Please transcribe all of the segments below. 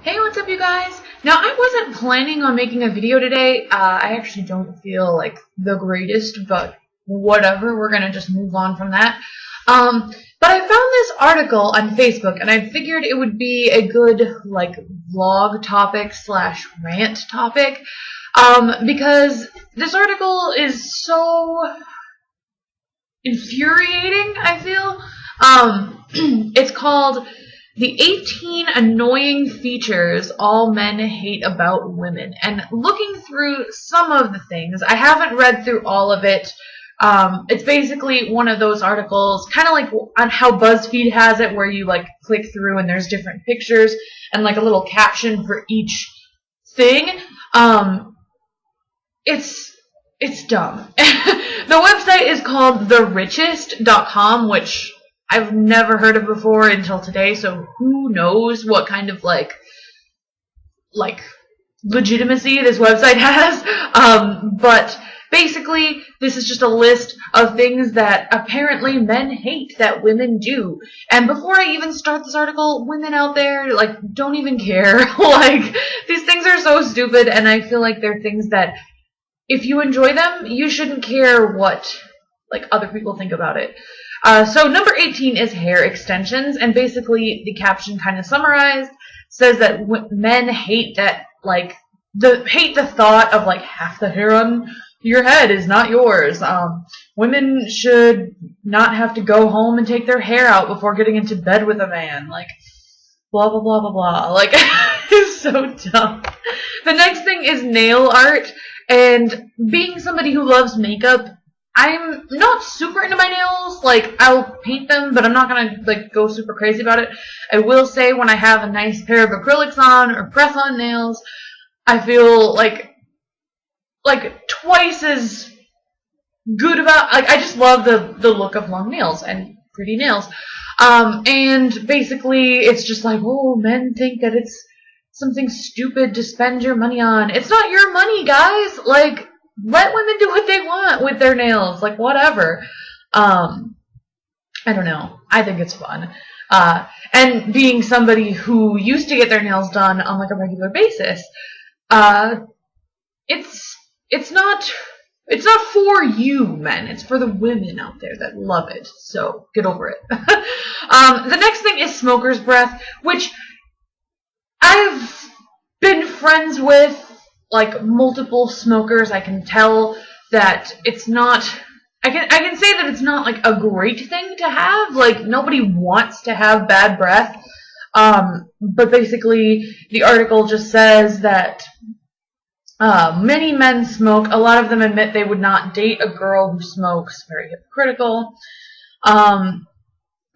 Hey, what's up, you guys? Now, I wasn't planning on making a video today. I actually don't feel like the greatest, but whatever. We're gonna just move on from that. But I found this article on Facebook, and I figured it would be a good, vlog topic slash rant topic, because this article is so infuriating, I feel. It's called The 18 Annoying Features All Men Hate About Women. And looking through some of the things, I haven't read through all of it. It's basically one of those articles, kind of like on how BuzzFeed has it, where you click through and there's different pictures and a little caption for each thing. It's dumb. The website is called therichest.com, which I've never heard of before until today, so who knows what kind of legitimacy this website has. But basically, this is just a list of things that apparently men hate that women do. And before I even start this article, women out there, don't even care. These things are so stupid, and I feel like they're things that if you enjoy them, you shouldn't care what other people think about it. So number 18 is hair extensions, and basically the caption kind of summarized says that men hate that, hate the thought of half the hair on your head is not yours. Women should not have to go home and take their hair out before getting into bed with a man. Blah blah blah blah blah. It's so dumb. The next thing is nail art, and being somebody who loves makeup, I'm not super into my nails. I'll paint them, but I'm not gonna go super crazy about it. I will say when I have a nice pair of acrylics on or press-on nails, I feel like twice as good about. I just love the look of long nails and pretty nails. And basically, it's just oh, men think that it's something stupid to spend your money on. It's not your money, guys. Let women do what they want with their nails. Whatever. I don't know. I think it's fun. And being somebody who used to get their nails done on a regular basis, it's not for you, men. It's for the women out there that love it. So get over it. The next thing is smoker's breath, which I've been friends with multiple smokers. I can tell that it's not. I can say that it's not a great thing to have. Nobody wants to have bad breath. But basically, the article just says that many men smoke. A lot of them admit they would not date a girl who smokes. Very hypocritical.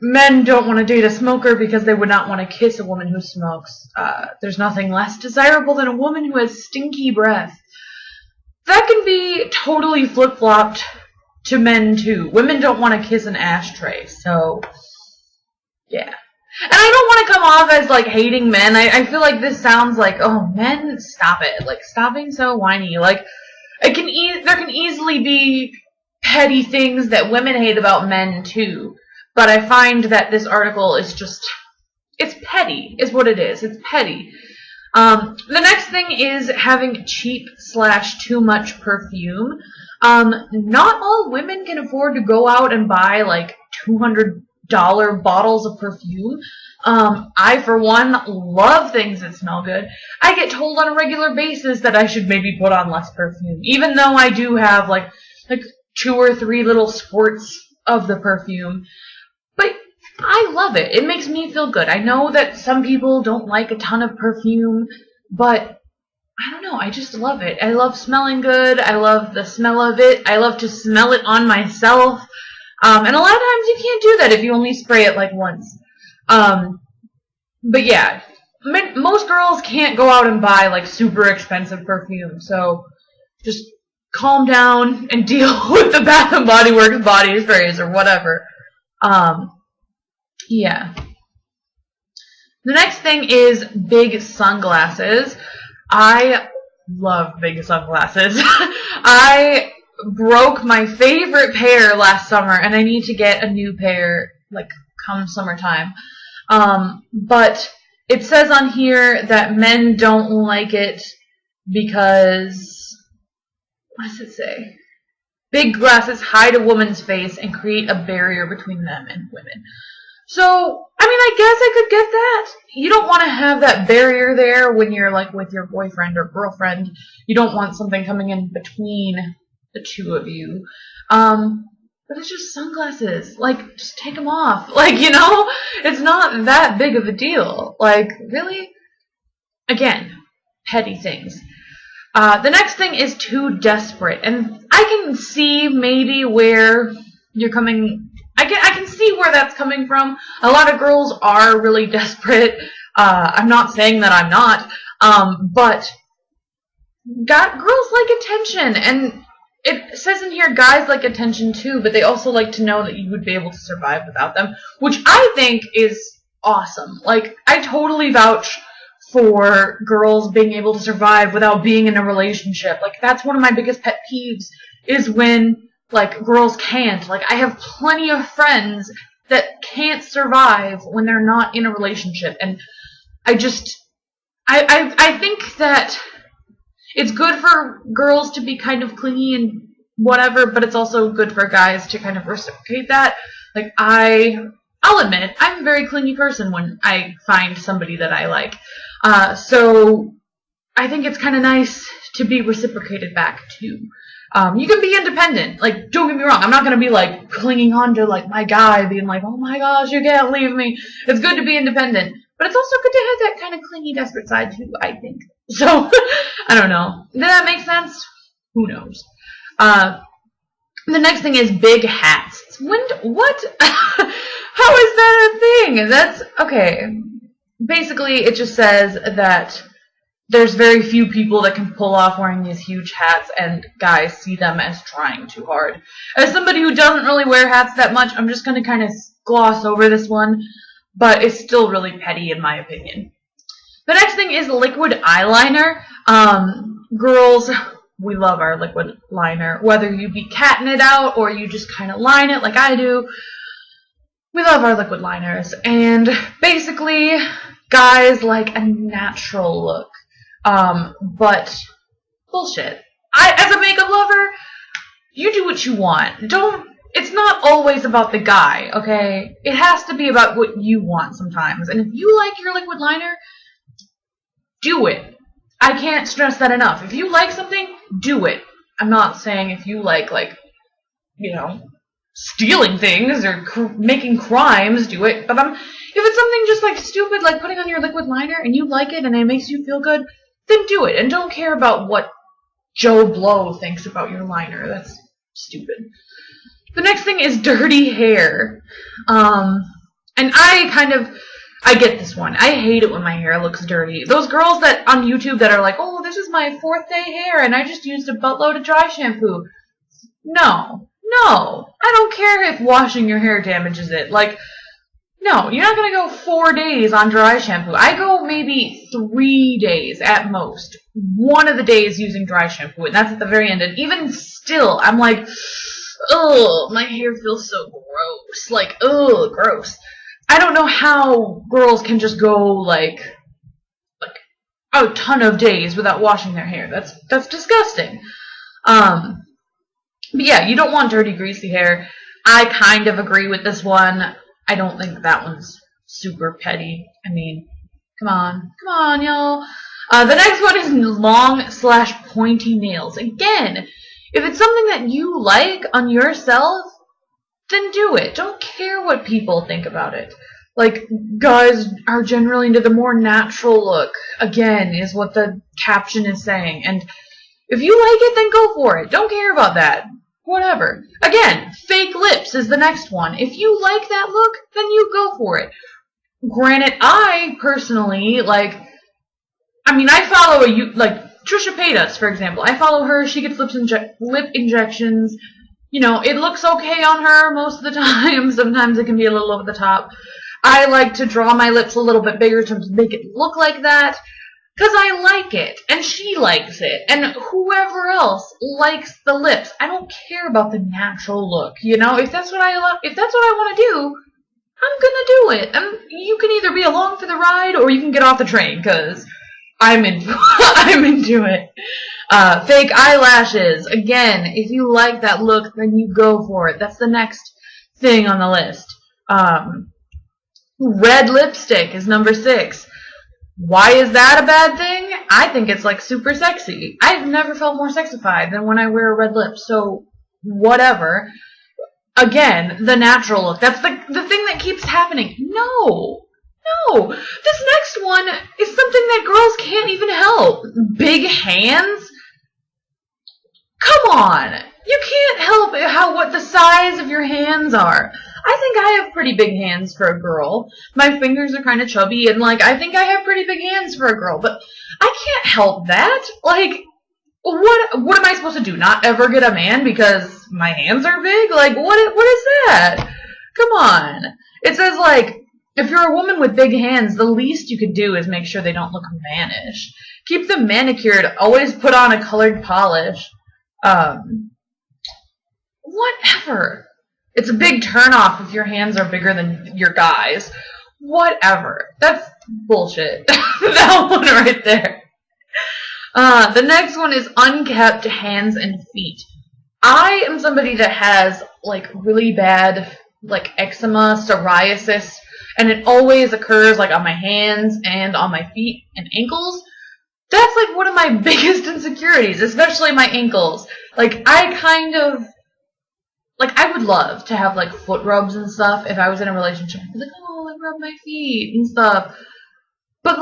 Men don't want to date a smoker because they would not want to kiss a woman who smokes. There's nothing less desirable than a woman who has stinky breath. That can be totally flip-flopped to men, too. Women don't want to kiss an ashtray, so yeah. And I don't want to come off as, hating men. I feel like this sounds oh, men, stop it. Stop being so whiny. There can easily be petty things that women hate about men, too. But I find that this article is it's petty, is what it is. It's petty. The next thing is having cheap / too much perfume. Not all women can afford to go out and buy $200 bottles of perfume. I, for one, love things that smell good. I get told on a regular basis that I should maybe put on less perfume, even though I do have 2 or 3 little squirts of the perfume. But I love it. It makes me feel good. I know that some people don't like a ton of perfume, but I don't know. I just love it. I love smelling good. I love the smell of it. I love to smell it on myself. And a lot of times you can't do that if you only spray it once. But yeah, most girls can't go out and buy super expensive perfume. So just calm down and deal with the Bath and Body Works body sprays or whatever. Yeah. The next thing is big sunglasses. I love big sunglasses. I broke my favorite pair last summer, and I need to get a new pair, come summertime. But It says on here that men don't like it because, what does it say? Big glasses hide a woman's face and create a barrier between them and women. So, I mean, I guess I could get that. You don't want to have that barrier there when you're, like, with your boyfriend or girlfriend. You don't want something coming in between the two of you. But it's just sunglasses. Like, just take them off. Like, you know? It's not that big of a deal. Like, really? Again, petty things. The next thing is too desperate. And I can see maybe where you're coming... I can see where that's coming from. A lot of girls are really desperate. I'm not saying that I'm not. But girls like attention. And it says in here guys like attention too, but they also like to know that you would be able to survive without them, which I think is awesome. Like, I totally vouch for girls being able to survive without being in a relationship. Like, that's one of my biggest pet peeves, is when, like, girls can't. Like, I have plenty of friends that can't survive when they're not in a relationship, and I think that it's good for girls to be kind of clingy and whatever, but it's also good for guys to kind of reciprocate that. Like, I'll admit, I'm a very clingy person when I find somebody that I like. So I think it's kind of nice to be reciprocated back too. You can be independent. Like, don't get me wrong, I'm not going to be, like, clinging on to, like, my guy, being like, oh my gosh, you can't leave me. It's good to be independent. But it's also good to have that kind of clingy, desperate side too, I think. So, I don't know. Did that make sense? Who knows? The next thing is big hats. What? How is that a thing? That's, okay. Basically, it just says that there's very few people that can pull off wearing these huge hats, and guys see them as trying too hard. As somebody who doesn't really wear hats that much, I'm just going to kind of gloss over this one, but it's still really petty in my opinion. The next thing is liquid eyeliner. Girls, we love our liquid liner. Whether you be catting it out or you just kind of line it like I do, we love our liquid liners. And basically, guys like a natural look. But bullshit. As a makeup lover, you do what you want. It's not always about the guy, okay? It has to be about what you want sometimes. And if you like your liquid liner, do it. I can't stress that enough. If you like something, do it. I'm not saying if you like, you know, stealing things or making crimes, do it. But if it's something just, like, stupid, like putting on your liquid liner, and you like it and it makes you feel good, then do it. And don't care about what Joe Blow thinks about your liner. That's stupid. The next thing is dirty hair. And I get this one. I hate it when my hair looks dirty. Those girls that on YouTube that are like, oh, this is my 4th day hair and I just used a buttload of dry shampoo. No. I don't care if washing your hair damages it. Like, no, you're not going to go 4 days on dry shampoo. I go maybe 3 days at most. One of the days using dry shampoo, and that's at the very end. And even still, I'm like, ugh, my hair feels so gross. Like, ugh, gross. I don't know how girls can just go, like a ton of days without washing their hair. That's disgusting. But yeah, you don't want dirty, greasy hair. I kind of agree with this one. I don't think that one's super petty. I mean, come on, y'all. The next one is long/pointy nails. Again, if it's something that you like on yourself, then do it. Don't care what people think about it. Like, guys are generally into the more natural look, again, is what the caption is saying. And if you like it, then go for it. Don't care about that. Whatever. Again, fake lips is the next one. If you like that look, then you go for it. Granted, I personally, I follow Trisha Paytas, for example. I follow her. She gets lip injections. You know, it looks okay on her most of the time. Sometimes it can be a little over the top. I like to draw my lips a little bit bigger to make it look like that. Because I like it, and she likes it, and whoever else likes the lips. I don't care about the natural look, you know? If that's what I want to do, I'm gonna do it. And you can either be along for the ride or you can get off the train, because I'm I'm into it. Fake eyelashes. Again, if you like that look, then you go for it. That's the next thing on the list. Red lipstick is number 6. Why is that a bad thing? I think it's like super sexy. I've never felt more sexified than when I wear a red lip, so whatever. Again, the natural look. That's the thing that keeps happening. No. This next one is something that girls can't even help. Big hands? Come on. You can't help what the size of your hands are. I think I have pretty big hands for a girl. My fingers are kind of chubby, and I think I have pretty big hands for a girl, but I can't help that. What am I supposed to do? Not ever get a man because my hands are big? What is that? Come on. It says, if you're a woman with big hands, the least you could do is make sure they don't look mannish. Keep them manicured. Always put on a colored polish. Whatever. It's a big turnoff if your hands are bigger than your guys. Whatever. That's bullshit. That one right there. The next one is unkept hands and feet. I am somebody that has, really bad, eczema, psoriasis, and it always occurs, on my hands and on my feet and ankles. That's, one of my biggest insecurities, especially my ankles. I would love to have, foot rubs and stuff if I was in a relationship. I'd be rub my feet and stuff. But,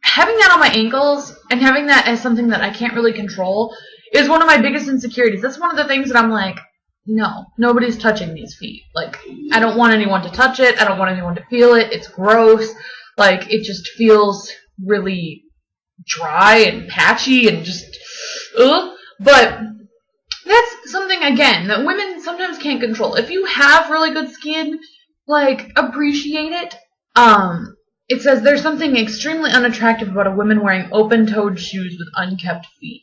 having that on my ankles and having that as something that I can't really control is one of my biggest insecurities. That's one of the things that I'm no, nobody's touching these feet. I don't want anyone to touch it. I don't want anyone to feel it. It's gross. It just feels really dry and patchy and just, ugh. But that's something, again, that women sometimes can't control. If you have really good skin, appreciate it. It says there's something extremely unattractive about a woman wearing open-toed shoes with unkept feet.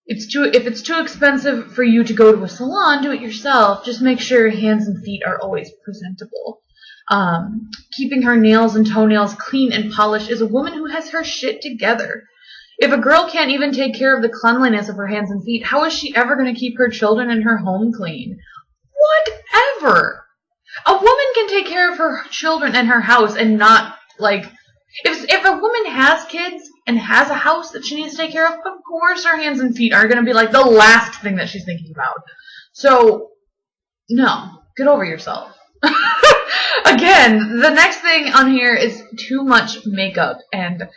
If it's too expensive for you to go to a salon, do it yourself. Just make sure your hands and feet are always presentable. Keeping her nails and toenails clean and polished is a woman who has her shit together. If a girl can't even take care of the cleanliness of her hands and feet, how is she ever going to keep her children and her home clean? Whatever. A woman can take care of her children and her house and not, if a woman has kids and has a house that she needs to take care of course her hands and feet are going to be, the last thing that she's thinking about. So, no. Get over yourself. Again, the next thing on here is too much makeup, and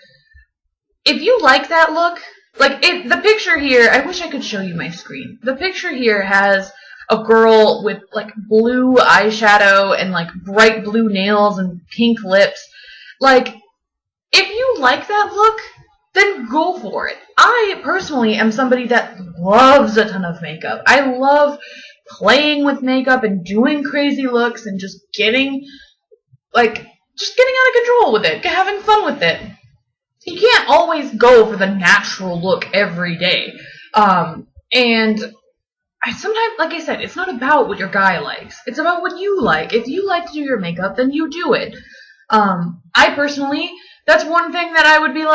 if you like that look, the picture here, I wish I could show you my screen. The picture here has a girl with, blue eyeshadow and, bright blue nails and pink lips. If you like that look, then go for it. I, personally, am somebody that loves a ton of makeup. I love playing with makeup and doing crazy looks and just getting out of control with it, having fun with it. You can't always go for the natural look every day. And I sometimes, like I said, it's not about what your guy likes. It's about what you like. If you like to do your makeup, then you do it. I personally, that's one thing that I would be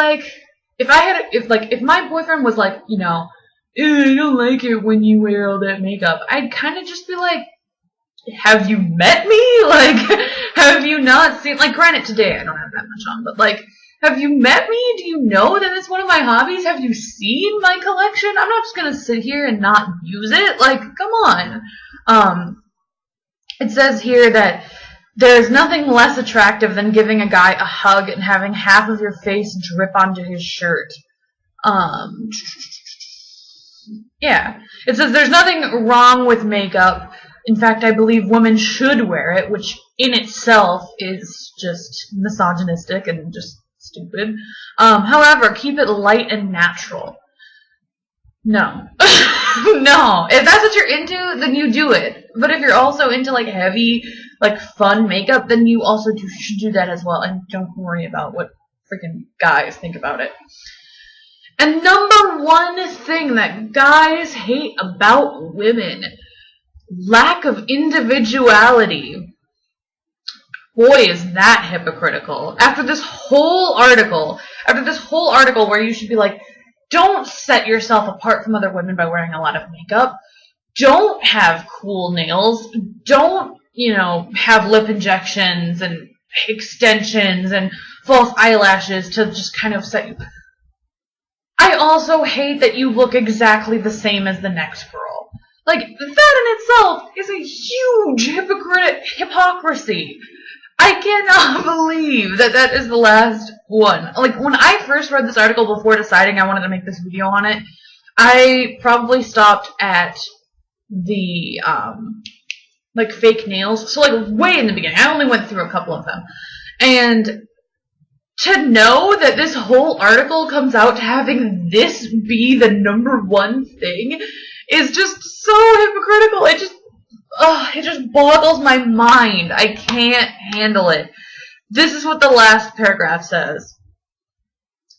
if my boyfriend was I don't like it when you wear all that makeup, I'd kind of just be have you met me? Have you not seen, granted today I don't have that much on, but have you met me? Do you know that it's one of my hobbies? Have you seen my collection? I'm not just going to sit here and not use it. Come on. It says here that there's nothing less attractive than giving a guy a hug and having half of your face drip onto his shirt. Yeah. It says there's nothing wrong with makeup. In fact, I believe women should wear it, which in itself is just misogynistic and just stupid. However, keep it light and natural. No. No. If that's what you're into, then you do it. But if you're also into heavy, fun makeup, then you also should do that as well. And don't worry about what freaking guys think about it. And number one thing that guys hate about women: lack of individuality. Boy, is that hypocritical. After this whole article where you should be like, don't set yourself apart from other women by wearing a lot of makeup. Don't have cool nails. Don't, have lip injections and extensions and false eyelashes to just kind of set you. I also hate that you look exactly the same as the next girl. Like, that in itself is a huge hypocrisy. I cannot believe that is the last one. Like, when I first read this article before deciding I wanted to make this video on it, I probably stopped at the, fake nails. So, way in the beginning. I only went through a couple of them. And to know that this whole article comes out to having this be the #1 thing is just so hypocritical. It just boggles my mind. I can't handle it. This is what the last paragraph says.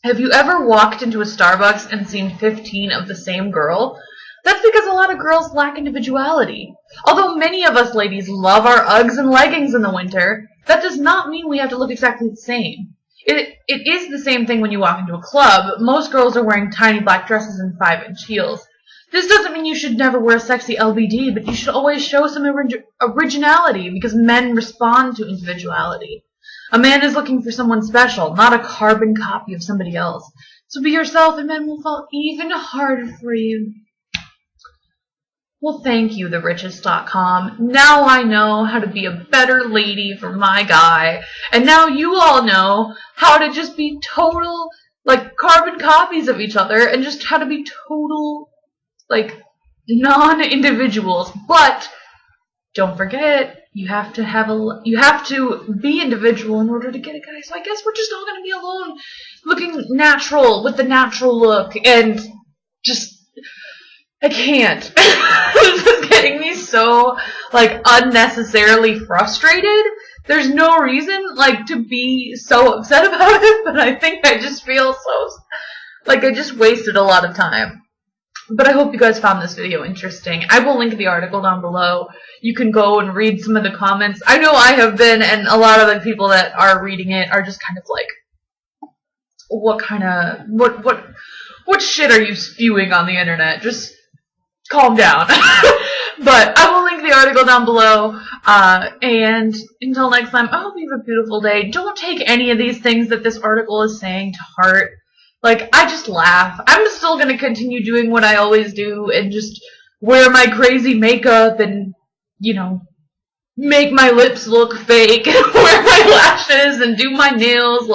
Have you ever walked into a Starbucks and seen 15 of the same girl? That's because a lot of girls lack individuality. Although many of us ladies love our Uggs and leggings in the winter, that does not mean we have to look exactly the same. It is the same thing when you walk into a club. Most girls are wearing tiny black dresses and 5-inch heels. This doesn't mean you should never wear sexy LBD, but you should always show some originality because men respond to individuality. A man is looking for someone special, not a carbon copy of somebody else. So be yourself and men will fall even harder for you. Well, thank you, therichest.com. Now I know how to be a better lady for my guy. And now you all know how to just be total, carbon copies of each other and just how to be total, non-individuals. But don't forget, you have to be individual in order to get a guy. So I guess we're just all going to be alone, looking natural with the natural look and just... I can't. This is getting me so, unnecessarily frustrated. There's no reason, to be so upset about it, but I think I just feel so, I just wasted a lot of time. But I hope you guys found this video interesting. I will link the article down below. You can go and read some of the comments. I know I have been, and a lot of the people that are reading it are just kind of what shit are you spewing on the internet? Just calm down. But I will link the article down below. And until next time, I hope you have a beautiful day. Don't take any of these things that this article is saying to heart. I just laugh. I'm still going to continue doing what I always do and just wear my crazy makeup and, make my lips look fake and wear my lashes and do my nails,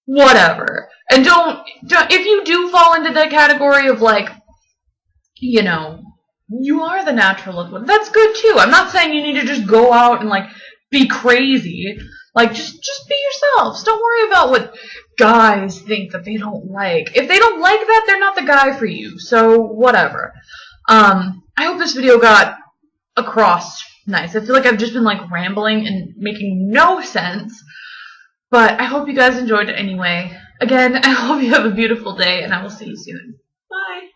whatever. And don't, if you do fall into that category of, you are the natural look. That's good too. I'm not saying you need to just go out and be crazy. Just be yourselves. Don't worry about what guys think that they don't like. If they don't like that, they're not the guy for you. So whatever. I hope this video got across nice. I feel like I've just been rambling and making no sense. But I hope you guys enjoyed it anyway. Again, I hope you have a beautiful day and I will see you soon. Bye.